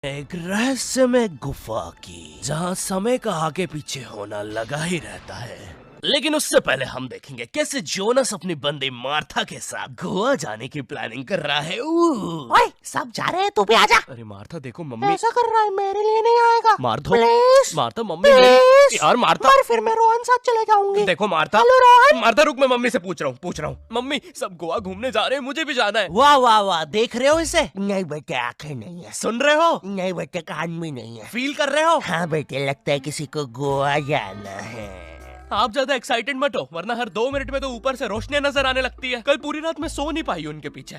एक रहस्यमय गुफा की, जहाँ समय का आगे पीछे होना लगा ही रहता है। लेकिन उससे पहले हम देखेंगे कैसे जोनस अपनी बंदी मार्था के साथ गोवा जाने की प्लानिंग कर रहा है। ओए, सब जा रहे हैं, तू भी आजा। अरे मार्था देखो, मम्मी ऐसा कर रहा है, मेरे लिए नहीं आएगा। मार्था प्लीज मार्था, मम्मी नहीं। यार मार्था, पर फिर मैं रोहन साथ चले जाऊंगी। देखो मार्था, हेलो रोहन। मार्था रुक, मैं मम्मी से पूछ रहा हूँ। मम्मी, सब गोवा घूमने जा रहे हैं, मुझे भी जाना है। वाह वाह वाह, देख रहे हो इसे? नहीं बेटे, आंखें नहीं है। सुन रहे हो? नहीं बेटे, कान भी नहीं है। फील कर रहे हो? हाँ बेटे, लगता है किसी को गोवा जाना है। आप ज्यादा एक्साइटेड मत हो, वरना हर 2 मिनट में तो ऊपर से रोशनी नजर आने लगती है। कल पूरी रात मैं सो नहीं पाई उनके पीछे।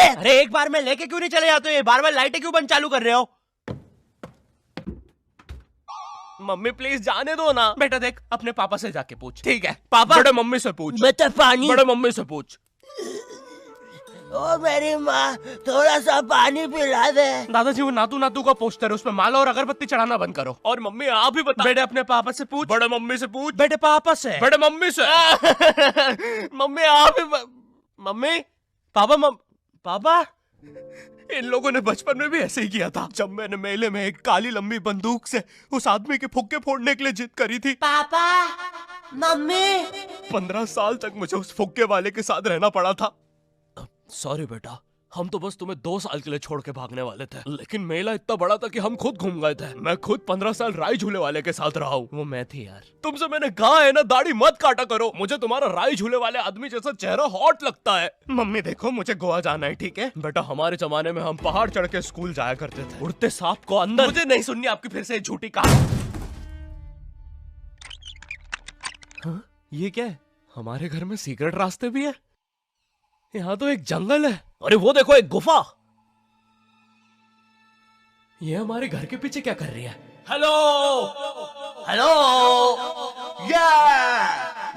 अरे एक बार में लेके क्यों नहीं चले जाते हो? बार बार लाइटें क्यों बंद चालू कर रहे हो? मम्मी प्लीज जाने दो ना। बेटा देख, अपने पापा से जाके पूछ। ठीक है पापा। बड़े मम्मी से पूछ। बेटा पानी। बड़े मम्मी से पूछ। ओ मेरी माँ, थोड़ा सा पानी पिला दे। दादाजी, वो नातू नातू का पोस्टर है, उसमें माला और अगरबत्ती चढ़ाना बंद करो। और मम्मी आप भी बता। बेटे अपने पापा से पूछ। बड़े मम्मी से पूछ। बेटे पापा से। बड़े मम्मी से। मम्मी आप भी मम्मी, पापा पापा, इन लोगों ने बचपन में भी ऐसे ही किया था। जब मैंने मेले में एक काली लंबी बंदूक से उस आदमी के फुक्के फोड़ने के लिए जिद करी थी। पापा, मम्मी। 15 साल तक मुझे उस फुक्के वाले के साथ रहना पड़ा था। सॉरी बेटा, हम तो बस तुम्हें 2 साल के लिए छोड़ के भागने वाले थे, लेकिन मेला इतना बड़ा था कि हम खुद घूम गए थे। मैं खुद 15 साल राई झूले वाले के साथ रहा हूँ। वो मैं थी यार। तुमसे मैंने कहा है ना, दाढ़ी मत काटा करो। मुझे तुम्हारा राई झूले वाले आदमी जैसा चेहरा हॉट लगता है। मम्मी देखो, मुझे गोवा जाना है, ठीक है? बेटा हमारे जमाने में हम पहाड़ चढ़ के स्कूल जाया करते थे, उड़ते सांप को अंदर। मुझे नहीं सुननी आपकी फिर से झूठी कहानी। हाँ? ये क्या है? हमारे घर में सीक्रेट रास्ते भी है। यहाँ तो एक जंगल है। अरे वो देखो, एक गुफा। ये हमारे घर के पीछे क्या कर रही है? हेलो हेलो,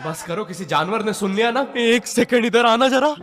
बस करो, किसी जानवर ने सुन लिया ना। 1 सेकंड इधर आना जरा।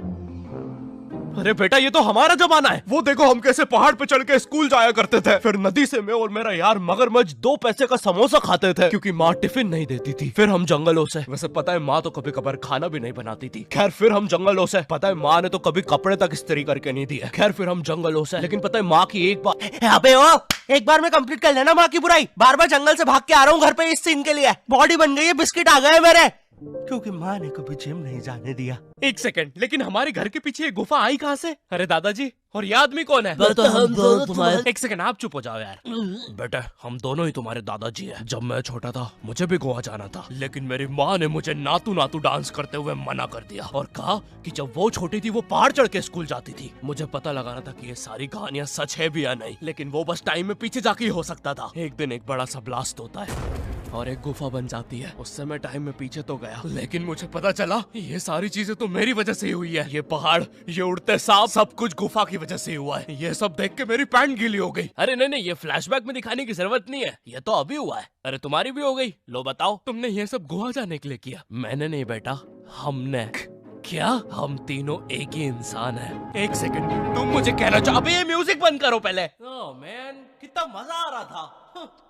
अरे बेटा, ये तो हमारा जमाना है। वो देखो, हम कैसे पहाड़ पे चढ़ के स्कूल जाया करते थे। फिर नदी से मैं और मेरा यार मगरमच्छ 2 पैसे का समोसा खाते थे, क्योंकि माँ टिफिन नहीं देती थी। फिर हम जंगलों से, वैसे पता है माँ तो कभी कभार खाना भी नहीं बनाती थी। खैर फिर हम जंगलों से, पता है माँ ने तो कभी कपड़े तक इस्त्री करके नहीं दिए। खैर फिर हम जंगलों से, लेकिन पता है माँ की एक बार। अबे ओ, एक बार में कंप्लीट कर लेना माँ की बुराई। बार बार जंगल से भाग के आ रहा हूँ घर पे इस सीन के लिए। बॉडी बन गई है, बिस्किट आ गए मेरे, क्योंकि माँ ने कभी जिम नहीं जाने दिया। 1 सेकंड, लेकिन हमारे घर के पीछे ये गुफा आई कहाँ से? अरे दादाजी, और ये आदमी कौन है? तो हम दोनों तुम्हारे। 1 सेकंड, आप चुप हो जाओ यार। बेटा हम दोनों ही तुम्हारे दादाजी हैं। जब मैं छोटा था मुझे भी गोवा जाना था, लेकिन मेरी माँ ने मुझे नातू नातू डांस करते हुए मना कर दिया और कहा कि जब वो छोटी थी वो पहाड़ चढ़ के स्कूल जाती थी। मुझे पता लगाना था कि ये सारी कहानियां सच है भी या नहीं, लेकिन वो बस टाइम में पीछे जाके ही हो सकता था। एक दिन एक बड़ा सा ब्लास्ट होता है और एक गुफा बन जाती है। उससे मैं टाइम में पीछे तो गया, लेकिन मुझे पता चला ये सारी चीजें तो मेरी वजह से ही हुई है। ये पहाड़, ये उड़ते सांप, सब कुछ गुफा की वजह से ही हुआ है। ये सब देख के मेरी पैंट गीली हो गई। अरे नहीं, ये फ्लैशबैक में दिखाने की जरूरत नहीं है, ये तो अभी हुआ है। अरे तुम्हारी भी हो गई। लो बताओ, तुमने ये सब गोवा जाने के लिए किया? मैंने नहीं बेटा, हमने। क्या? हम तीनों एक ही इंसान हैं। 1 सेकंड, तुम मुझे कहना चाहो? अबे ये म्यूजिक बंद करो पहले। ओह मैन, कितना मजा आ रहा था।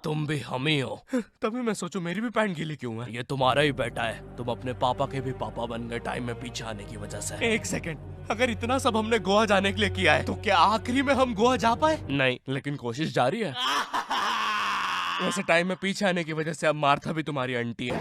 तुम भी हम ही हो। तभी मैं सोचूं मेरी भी पैंट गीली क्यों है। ये तुम्हारा ही बेटा है, तुम अपने पापा के भी पापा बन गए टाइम में पीछे आने की वजह से। 1 सेकंड, अगर इतना सब हमने गोवा जाने के लिए किया है, तो क्या आखिरी में हम गोवा जा पाए? नहीं, लेकिन कोशिश जारी है। वैसे टाइम में पीछे आने की वजह से अब मार्था भी तुम्हारी आंटी है।